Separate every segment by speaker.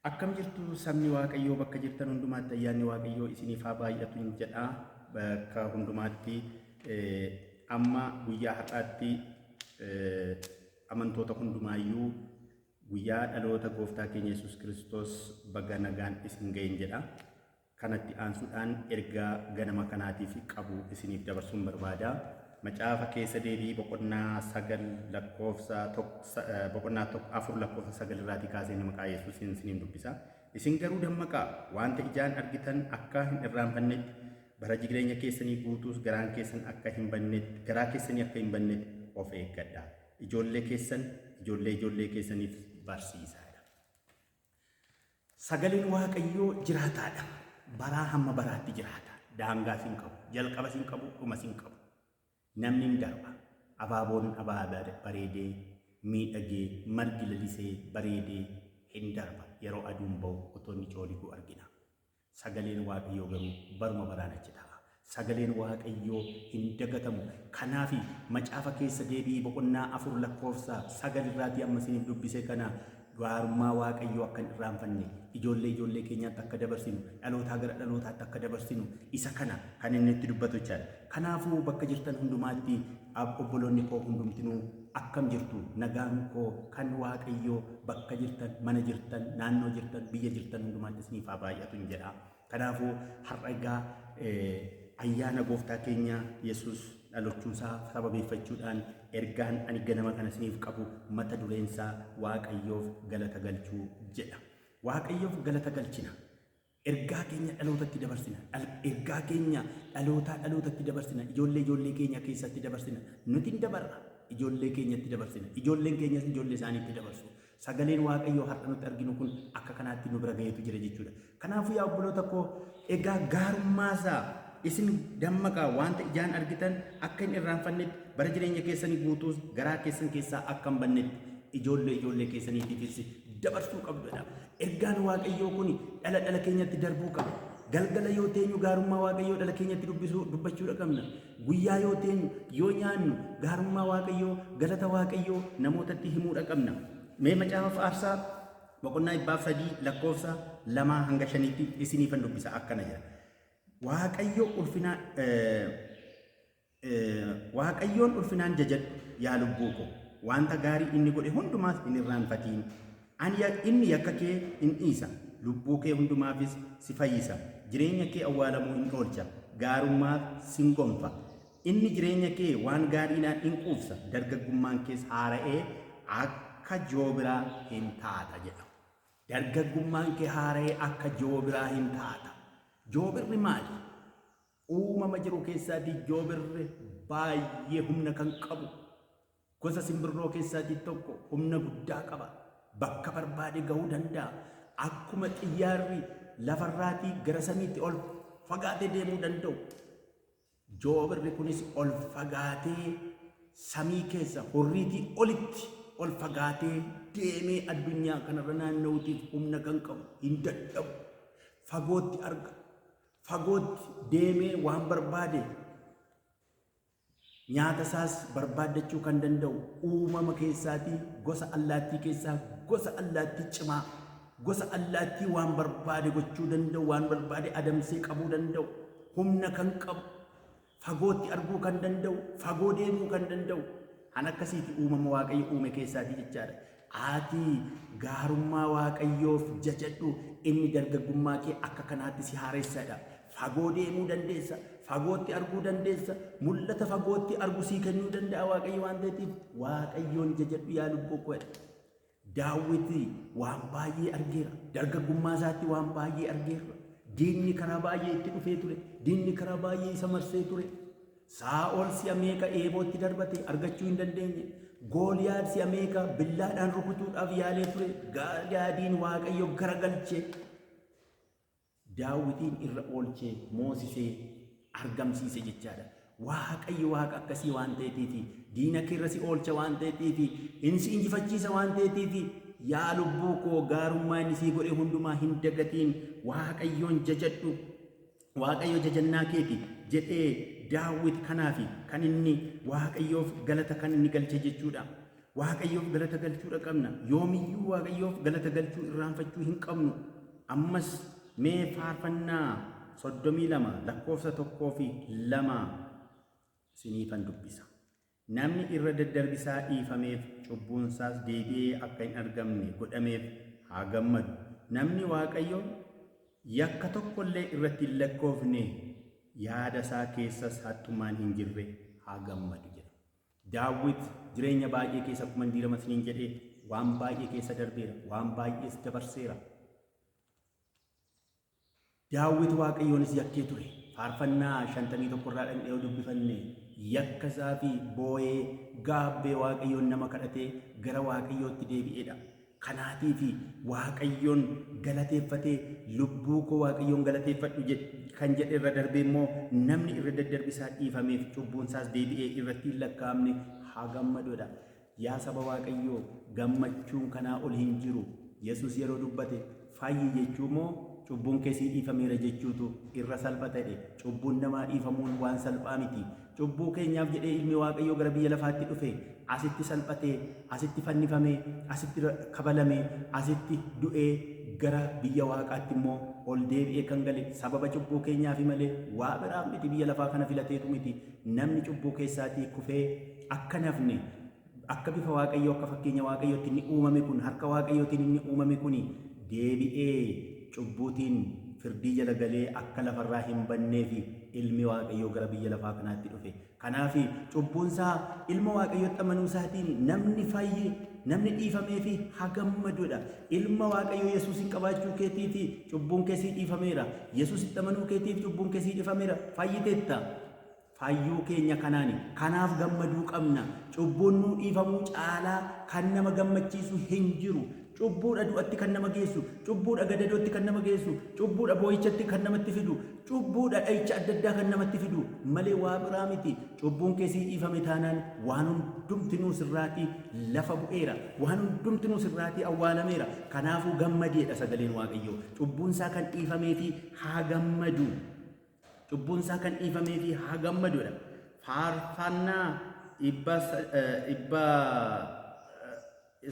Speaker 1: Akkam jirtu sabni Waaqayyoo bakka jirtan hundumaatti ayyaanni Waaqayyoo isiniif haa baay'atu hin jedha. Bakka hundumaatti amma guyyaa har'aatti amantoota hundumaayyuu guyyaa dhaloota gooftaa keenya Yesuus Kiristoos baga nagaan isin ga'een jedha. Kanatti aansuudhaan ergaa ganama kanaatiif qabu isiniif dabarsuun barbaada. Macaafa keessa deebii boqonnaa 9 lakkoofsa boqonnaa 4 lakkoofsa 9 irraatii kaasee maqaa Yesuusiin isiniin dubbisa. Isin garuu dammaqaa wanta ijaan argitan akka hin irraanfannetti bara jireenya keessanii guutuus garaa keessanii akka hin bannetti of eeggadhaa. Ijoollee keessaniif barsiisaa. Sagaleen Waaqayyoo jiraataadha. Baraa hamma baraatti jiraata. Daangaas hin qabu, jalqabas hin qabu, dhumas hin qabu. Namni hin darba. Abaaboon bareedee, miidhagee, margi lalisee bareedee hin darba. Yeroo aduun ba'u otoo inni cooligu argina. Sagaleen Waaqayyoo garuu baruma baraan achi ta'a. Sagaleen Waaqayyoo hin dagatamu. Kanaaf macaafa keessa deebii boqonnaa 4 lakkoofsa 9 irraatii amma isiniif dubbise kana gaarummaa Waaqayyoo akka hin irraanfanne, ijoollee keenyaatti akka dabarsinu, dhalootaa gara dhalootaatti akka dabarsinu isa kana kan inni itti dubbatu jechaadha. Kanaafuu bakka jirtan hundumaatti obboloonni koo hundumtinuu akkam jirtu, nagaan koo kan Waaqayyoo bakka jirtan, mana jirtan, naannoo jirtan, biyya jirtan hundumaatti isiniif haa baay'atu hin jedha. Kanaafuu har'a egaa ayyaana gooftaa keenya Yesuus dhalochuusaa sababeeffachuudhaan ergaan ani ganama kana isiniif qabu mata dureensaa Waaqayyoof galata galchuu jedha. Waaqayyoof galata galchina. Ergaa keenya dhalootatti dabarsina. Ergaa keenya dhalootatti dabarsina. Ijoollee keenya keessatti dabarsina. Nuti hin dabarra. Ijoollee keenyatti dabarsina. Ijoolleen keenyas ijoollee isaaniitti dabarsu. Sagaleen Waaqayyoo har'a nuti arginu kun akka kanaatti nu bira ga'eetu jira jechuudha. Kanaafuu yaa obboloota koo egaa gaarummaasaa isin dammaqaa wanta ijaan argitan akka hin irraanfannetti bara jireenya keessanii guutuus garaa keessan keessaa akka hin bannetti ijoollee keessaniitiifis dabarsuu qabdudha. Ergaan Waaqayyoo kun dhala keenyatti darbuu qaba. Galgala yoo teenyu gaarummaa Waaqayyoo dhala keenyatti dubbachuudha qabna. Guyyaa yoo teenyu yoo nyaannu gaarummaa Waaqayyoo galata Waaqayyoo namootatti himuudha qabna. Mee macaafa Faarsaa boqonnaa 3 lakkoofsa 2 hanga 5tti isiniifan dubbisa akkana jedha. Waaqayyoon ulfinaan jajadhu yaa lubbuu koo, wanta gaarii inni godhe hundumaas hin irraanfatiin. Inni yakka kee hin dhiisa, lubbuu kee hundumaafis si fayyisa. Jireenya kee awwaalamuu hin oolcha, gaarummaaf sin gonfa. Inni jireenya kee waan gaariidhaan hin quufsa, dargaggummaan kees haara'ee akka joobiraa hin taata jedha. Dargaggummaan kee haara'ee akka joobiraa hin taata. Joobirri maali? Uumama jiru keessaatii joobirri baay'ee humna kan qabu. Gosa simbirroo keessaatii tokko humna guddaa qaba. Bakka barbaade gahuu danda'a. Akkuma xiyyaarri lafarraatii gara samiitti ol fagaatee deemuu danda'u. Joobirri kunis ol fagaatee samii keessa hurriitii olitti ol fagaatee deemee addunyaa kanarra naanna'uutiif humna kan qabu, hin dadhabu. Fagootti arga. Fagootti deemee waan barbaade nyaata isaas barbaaddachuu kan danda'u uumama keessaatii gosa allaattii keessaa gosa allaattii cimaa, gosa allaattii waan barbaade gochuu danda'u, waan barbaade adamsee qabuu danda'u, humna kan qabu, fagootti arguu kan danda'u, fagoo deemuu kan danda'u. An akkasiiti uumama Waaqayyo uume keessaatii jechaadha. Ati gaarummaa Waaqayyoof jajadhu, inni dargaggummaa kee akka kanaatti si haaressadha. Fagoo deemuu dandeessa, fagootti arguu dandeessa, mul'ata fagootti argu sii kennuu danda'a Waaqayyo waan ta'eef Waaqayyoon jajadhu yaa lubbuu koo. Daawiti waan baay'ee argeera, dargaggummaa isaatti waan baay'ee argeera. Diinni karaa baay'ee itti dhufee ture, diinni karaa baay'ee isa marsee ture. Saa'ol si'a meeqa eebootti darbate argachuu hin dandeenye. Gooliyaad si'a meeqa billaadhaan rukutuudhaaf yaalee ture, Gooliyaadiin Waaqayyo garagalchee Daawitiin irra oolchee moosisee argamsiise jechaadha. Waaqayyo Waaqa akkasii waan ta'eetiifi diina kee irra si oolcha waan ta'eetiifi inni si injifachiisa waan ta'eetiifi yaa lubbuu koo gaarummaa inni sii godhe hundumaa hin dagatiin. Waaqayyoon jajadhu, Waaqayyo jajannaa keeti jedhee Daawit kanaafi kan inni Waaqayyoof galata kan inni galche jechuudha. Waaqayyoof galata galchuudha qabna. Yoomiyyuu Waaqayyoof galata galchuu irraanfachuu hin qabnu. Ammas mee faarfannaa 32 lakkoofsa 1-2 siniifan dubbisa. Namni irra daddarbisaa dhiifameef cubbuunsaas deebi'ee akka hin argamne godhameef haa gammadu. Namni Waaqayyoon yakka tokkollee irratti hin lakkoofne yaada isaa keessas haxxummaan hin jirre haa gammadu jedha. Daawit jireenya baay'ee keessa akkuma diirama siniin jedhee waan baay'ee keessa darbeera, waan baay'ees dabarseera. Daawit Waaqayyoonis yakkee ture. Faarfannaa 51 irraa dhandhee dubbifanne yakka isaa fi boo'ee gaabbee Waaqayyoon nama kadhatee gara Waaqayyootti deebi'eedha. Kanaatii fi Waaqayyoon galateeffatee lubbuu koo Waaqayyoon galateeffadhu kan jedhe irra darbee immoo namni irra daddarbisaa dhiifameef cubbuunsaas deebi'ee irratti hin lakkaa'amne haa gammaduudha. Yaa saba Waaqayyoo gammachuun kanaa ol hin jiru. Yesuus yeroo dubbate fayyi jechuu moo cubbuun keessii dhiifameera jechuutu irra salpha ta'e. Cubbuun namaa dhiifamuun waan salphaa miti. Cubbuu keenyaaf jedhee ilmi Waaqayyoo gara biyya lafaatti dhufe asitti salphatee, asitti fannifamee, asitti kabalamee, asitti du'ee gara biyya Waaqaatti immoo ol deebi'ee kan gale sababa cubbuu keenyaafi malee waa biraaf miti. Biyya lafaa kana filateetu miti. Namni cubbuu keessaatii kufee akka nafne akka bifa Waaqayyoo akka fakkeenya Waaqayyootti inni uumame kun harka Waaqayyootiin inni uumame kun deebi'ee cubbuutiin firdii jala galee akka lafarraa hin bannee fi ilmi Waaqayyoo gara biyya lafaa kanaatti dhufe. Kanaaf cubbuunsaa ilma Waaqayyootti amanuu isaatiin namni fayyee, namni dhiifamee fi haa gammaduudha. Ilma Waaqayyoo Yesuusin qabaachuu keetii fi cubbuun keessii dhiifameera. Yesuusitti amanuu keetiif cubbuun keessii dhiifameera. Fayyiteetta. Fayyuu keenya kanaani. Kanaaf gammaduu qabna. Cubbuun nuu dhiifamuu caalaa kan nama gammachiisu hin jiru. Cubbuudha du'atti kan nama geessu, cubbuudha gadadootti kan nama geessu, cubbuudha boo'ichatti kan namatti fidu, cubbuudha dha'icha adda addaa kan namatti fidu malee waa biraa miti. Cubbuun keessii dhiifame taanaan waan hundumtinuu sirraatii lafa bu'eera, waan hundumtinuu sirraatii awwaalameera. Kanaafuu gammadeedha sagaleen Waaqayyoo. Cubbuunsaa kan dhiifamee fi haa gammadu. Cubbuunsaa kan dhiifamee fi haa gammaduudha. Faarfannaa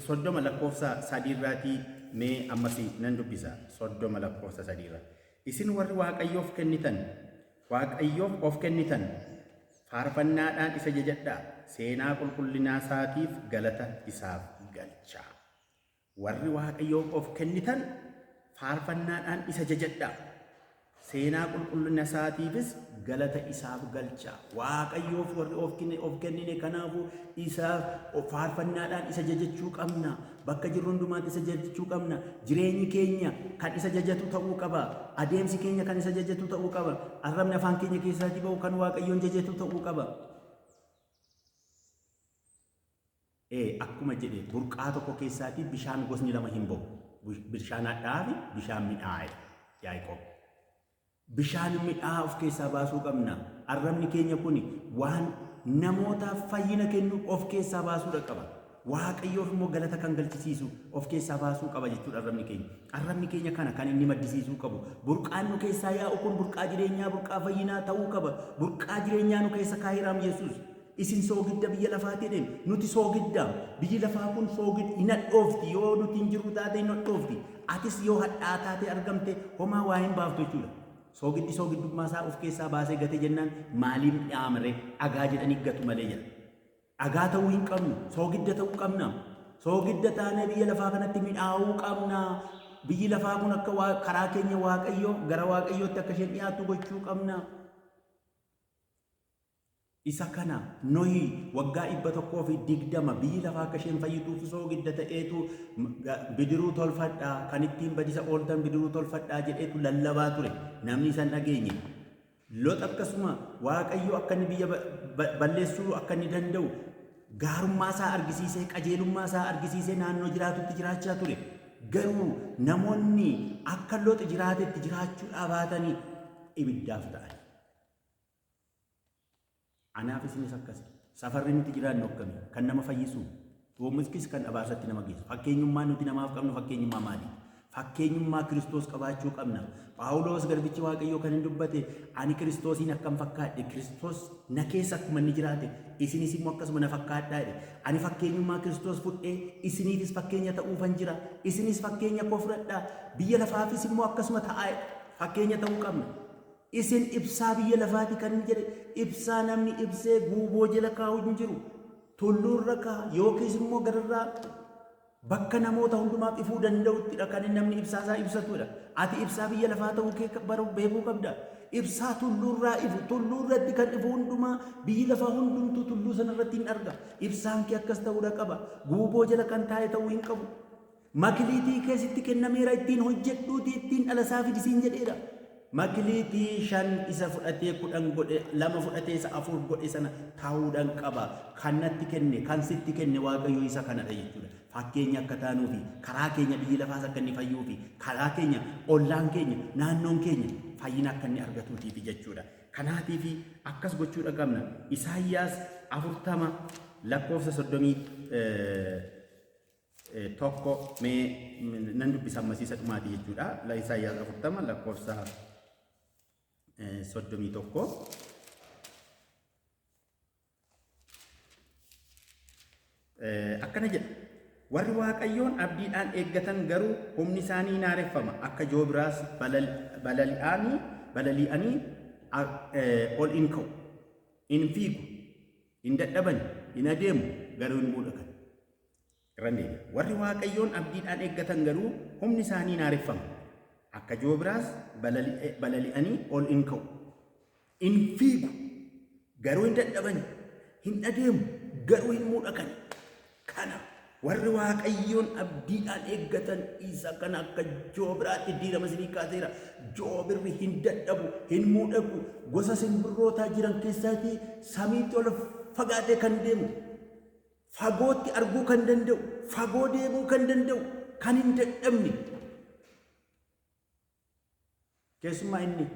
Speaker 1: soddoma lakkoofsa 3 mee ammasi nan dubbisa. Soddoma lakkoofsa 3. Isin warri Waaqayyoof of kennitan faarfannaadhaan isa jajadhaa, seenaa qulqullinaa isaatiif galata isaaf galchaa. Warri Waaqayyoof of kennitan faarfannaadhaan isa jajadhaa, seenaa qulqullina isaatiifis galata isaaf galchaa. Waaqayyoof warri of kennine kanaafuu isaaf faarfannaadhaan isa jajachuu qabna. Bakka jirru hundumaatti isa jajachuu qabna. Jireenyi keenya kan isa jajatu ta'uu qaba. Adeemsi keenya kan isa jajatu ta'uu qaba. Arrabni afaan keenya keessaatii ba'u kan Waaqayyoon jajatu ta'uu qaba. Akkuma jedhe burqaa tokko keessaatii bishaan gosni lama hin ba'u. Bishaan hadhaa fi bishaan midhaa'e. Yaaqoob. Bishaan midhaa of keessaa baasuu qabna. Arrabni keenya kun waan namootaaf fayyina kennu of keessaa baasuudha qaba. Waaqayyoof immoo galata kan galchisiisu of keessaa baasuu qaba jechuudha arrabni keenya. Arrabni keenya kana kan inni maddisiisuu qabu. Burqaan nu keessaa yaa'u kun burqaa jireenyaa, burqaa fayyinaa ta'uu qaba. Burqaa jireenyaa nu keessa kaa'eeraam Yesuus. Isin soogidda biyya lafaati jedheen nuti soogidda. Biyyi lafaa kun soogidda hin hadhoofti. Yoo nuti hin jirru taate hin hadhoofti. Atis yoo hadhaa taate argamte homaa waa hin baaftu jechuudha. Soogiddi soogiddummaa isaa of keessaa baasee gate jennaan maaliif dhaamre dhagaa jedhanii gatu malee jedha. Dhagaa ta'uu hin qabnu, soogidda ta'uu qabna. Soogidda taanee biyya lafaa kanatti midhaa'uu qabna. Biyyi lafaa kun akka karaa keenya Waaqayyoo gara Waaqayyootti akka isheen dhiyaattu gochuu qabna. Isa kana Nohi waggaa 120 biyyi lafaa akka isheen fayyituuf soogidda ta'eetu bidiruu tolfadhaa, kan ittiin badisa ooltan bidiruu tolfadhaa jedheetu lallabaa ture. Namni isan dhageenye. Lot akkasuma Waaqayyo akka inni biyya balleessuu akka inni danda'u gaarummaa isaa argisiisee, qajeelummaa isaa argisiisee naannoo jiraatutti jiraachaa ture. Garuu namoonni akka Lot jiraatetti jiraachuu dhabatanii ibiddaaf ta'an. Anaaf isinis akkasi. Safarri nuti jiraannu akkamii kan nama fayyisu, oomiskis kan abaasatti nama geessu. Fakkeenyummaan nuti namaaf qabnu fakkeenyummaa maali? fakkeenyummaa Kiristoos qabaachuu qabna. Phaawulos garbichi Waaqayyoo kan hin dubbate ani Kiristoosiin akkam fakkaadhe Kiristoos na keessa akkuma inni jiraate isinis immoo akkasuma na fakkaadhaa jedhe. Ani fakkeenyummaa Kiristoos fudhee isiniifis fakkeenya ta'uufan jira. Isinis fakkeenya koo fudhadhaa. Biyya lafaafis immoo akkasuma ta'aa fakkeenya ta'uu qabna. Isin ibsaa biyya lafaati kan hin jedhe ibsaa namni ibsee guuboo jala kaa'u hin jiru. Tulluurra kaa'a yookiis immoo gararraa bakka namoota hundumaaf ifuu danda'uttidha kan namni ibsaasaa ibsatudha. Ati ibsaa biyya lafaa ta'uu kee beekuu qabda. Ibsaa tulluurraa ifu tulluurratti kan ifu hundumaa biyyi lafaa hundumtuu tulluu sanarratti hin arga. Ibsaan kee akkas ta'uudha qaba. Guuboo jala kan taa'e ta'uu hin qabu. Makiliitii keessatti kennameera ittiin hojjedhuuti ittiin dhalasaa fidisiin jedheedha. Makiliitii 5 isa fudhatee 10 godhe 2 fudhatee isa 4 godhe sana taa'uudhaan qaba. Kan natti kenne kan sitti kenne Waaqayyo isa kanadha jechuudha. Fakkeenya akka taanuufi karaa keenya biyyi lafaas akka inni fayyuufi karaa keenya ollaan keenya naannoon keenya fayyina akka inni argatuutiifi jechuudha. Kanaatiifi akkas gochuudha qabna. Isaayyaas 40 lakkoofsa 30 tokko mee nan dubbisa ammasiisa dhumaati jechuudha. Isaayyaas 40 lakkoofsa 31 akkana jedha. Warri Waaqayyoon abdiidhaan eeggatan garuu humni isaanii naareffama. Akka joobiraas balali'anii ol in ka'u, in fiigu, in dadhaban, in adeemu garuu hin mul'atan. Warri Waaqayyoon abdiidhaan eeggatan garuu humni isaanii naareffama. Akka joobiraas balali'anii ol in ka'u, in fiigu garuu hin dadhaban, hin adeemu garuu hin mul'atan. Kana warri Waaqayyoon abdiidhaan eeggatan isa kana akka joobiraatti diirama isinii kaaseera. Joobirri hin dadhabu, hin mul'atu. Gosa simbirrootaa jiran keessaatii samiitti ol fagaatee kan deemu, fagootti arguu kan danda'u, fagoo deemuu kan danda'u, kan hin dadhabne. Keessumaa inni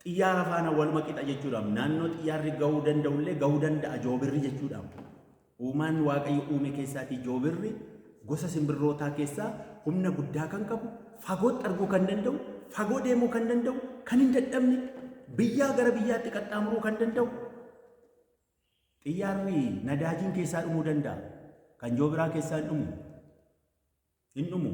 Speaker 1: xiyyaara faana waluma qixa jechuudha. Naannoo xiyyaarri gahuu danda'ullee gahuu danda'a joobirri jechuudha. Uumaan Waaqayyo uume keessaatii joobirri gosa simbirrootaa keessaa humna guddaa kan qabu, fagootti arguu kan danda'u, fagoo deemuu kan danda'u, kan hin dadhabne, biyyaa gara biyyaatti qaxxaamuruu kan danda'u. Xiyyaarri nadaajiin keessaa dhumuu danda'a. Kan joobiraa keessaa hin dhumu.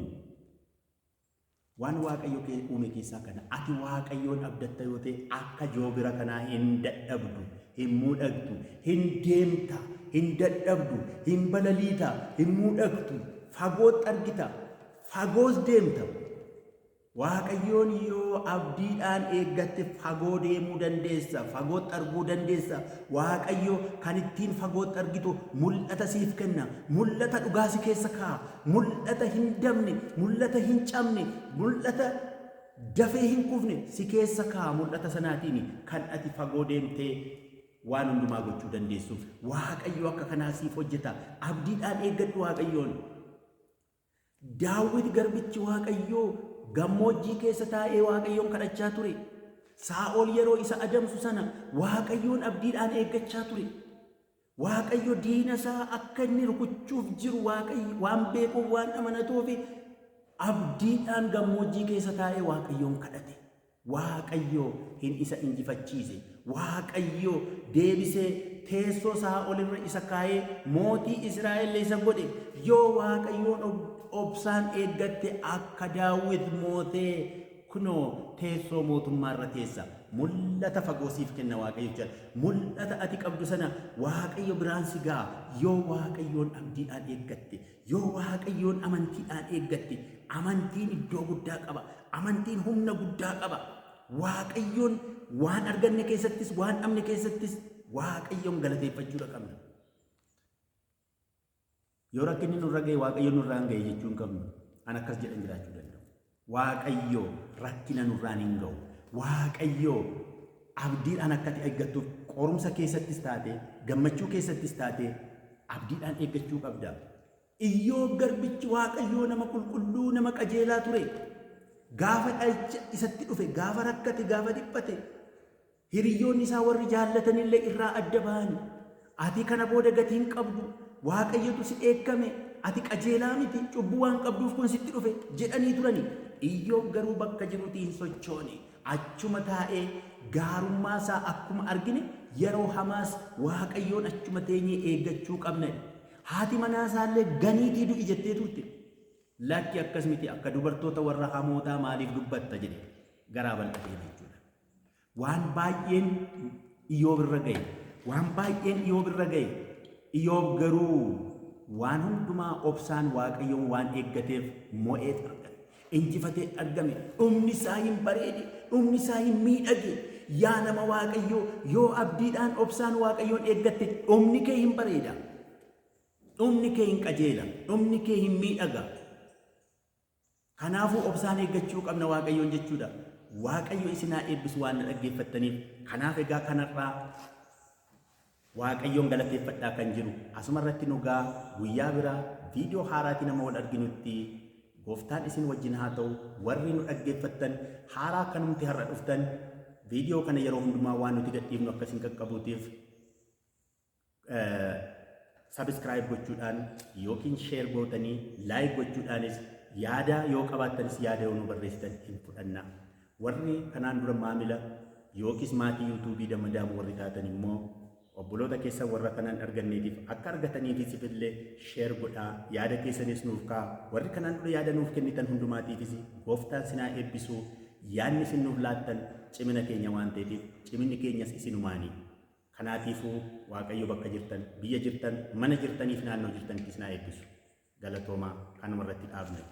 Speaker 1: Waan Waaqayyo uume keessaa kana ati Waaqayyoon abdatta yoo ta'e akka joobira kanaa hin dadhabdu, hin mul'attu, hin deemta, hin dadhabdu, hin balaliita, hin mul'attu, fagootti argita, fagoos deemta. Waaqayyoon yoo abdiidhaan eeggatte fagoo deemuu dandeessa, fagootti arguu dandeessa. Waaqayyo kan ittiin fagootti argitu mul'ata siif kenna. Mul'ata dhugaa si keessa kaa'a. Mul'ata hin dabne, mul'ata hin cabne, mul'ata dafee hin kufne si keessa kaa'a. Mul'ata sanaatiin kan ati fagoo deemtee waan hundumaa gochuu dandeessuuf Waaqayyo akka kanaa siif hojjeta. Abdiidhaan eeggadhu Waaqayyoon. Daawit garbichi Waaqayyoo gammoojjii keessa taa'ee Waaqayyoon kadhachaa ture. Saa'ol yeroo isa adamsu sana Waaqayyoon abdiidhaan eeggachaa ture. Waaqayyo diina isaa akka inni rukuchuuf jiru Waaqayyo waan beekuuf waan amanatuuf abdiidhaan gammoojjii keessa taa'ee Waaqayyoon kadhate. Waaqayyo hin isa injifachiise. Waaqayyo deebisee teessoo Saa'ol irra isa kaa'ee mootii Israa'el isa godhe. Yoo Waaqayyoon obsaan eeggatte akka Daawit mootee kunoo teessoo mootummaa irra teessa. Mul'ata fagoo siif kenna Waaqayyo jedha. Mul'ata ati qabdu sana Waaqayyo biraan si ga'a. Yoo Waaqayyoon abdiidhaan eeggatte, yoo Waaqayyoon amantiidhaan eeggatte, amantiin iddoo guddaa qaba. Amantiin humna guddaa qaba. Waaqayyoon waan arganne keessattis waan dhabne keessattis Waaqayyoon galateeffachuudha qabna. Yoo rakkinni nurra ga'e Waaqayyo nurraa hin ga'e jechuu hin qabnu. An akkas jedhan jiraachuu danda'u. Waaqayyo rakkina nurraan hin ga'u. Waaqayyo abdiidhaan akka ati eeggattuuf qorumsa keessattis taate, gammachuu keessattis taate abdiidhaan eeggachuu qabda. Iyyoob garbichi Waaqayyoo nama qulqulluu, nama qajeelaa ture. Gaafa dhalcha isatti dhufe, gaafa rakkate, gaafa dhiphate, hiriyyoonni isaa warri jaallatanillee irraa adda ba'an. Ati kana booda gatii hin qabdu. Waaqayyotu si eeggame. ati qajeelaa miti cubbuu waan qabduuf kun sitti dhufe jedhanii turani. Iyyoob garuu bakka jirutti hin sochoone achuma taa'ee gaarummaa isaa akkuma argine yeroo hamaas Waaqayyoon achuma teenyee eeggachuu qabna. Haati manaa isaallee ganiitii du'i jettee turte. Lakki akkas miti akka dubartoota warra hamootaa maaliif dubbatta jedhe garaa bal'atee jechuudha. Waan baay'een Iyyoob irra ga'e. Waan baay'een Iyyoob irra ga'e. Iyyoob garuu waan hundumaa obsaan Waaqayyoon waan eeggateef mo'ee argame. Injifatee argame. Dhumni isaa hin bareede. Dhumni isaa hin miidhage. Yaa nama Waaqayyoo yoo abdiidhaan obsaan Waaqayyoon eeggatte dhumni kee hin bareeda. Dhumni kee hin qajeela. Dhumni kee hin miidhaga. Kanaafuu obsaan eeggachuu qabna Waaqayyoon jechuudha. Waaqayyo isinaa eebbisu waan na dhaggeeffattaniif kanaaf egaa kanarraa Waaqayyoon galateeffadhaa kan jiru asuma irratti nugaa guyyaa biraa viidiyoo haaraatiin nama wal arginutti gooftaan isin wajjin haa ta'u. Warri nu dhaggeeffattan haaraa kanumti har'a dhuftan viidiyoo kana yeroo hundumaa waan nuti gadhiifnu akkasiin qaqqabuutiif subscribe gochuudhaan yookiin share gootanii like gochuudhaanis yaada yoo qabaattanis yaada yoo nu barreessitan hin fudhanna. Warri kanaan dura maamila yookiis maatii yuutuubii Damadaamu warri taatan immoo obboloota keessan warra kanaan arganneetiif akka argataniifis illee sheer godhaa yaada keessanis nuuf kaa'aa. Warri kanaan dura yaada nuuf kennitan hundumaatiifis gooftaan sinaa eebbisuu. Yaadni isin nuuf laattan cimina keenya waan ta'eef ciminni keenyas isinumaanii. Kanaatiifuu Waaqayyo bakka jirtan biyya jirtan mana jirtaniif naannoo jirtanitti sinaa eebbisu. Galatoomaa kanuma irratti dhaabna.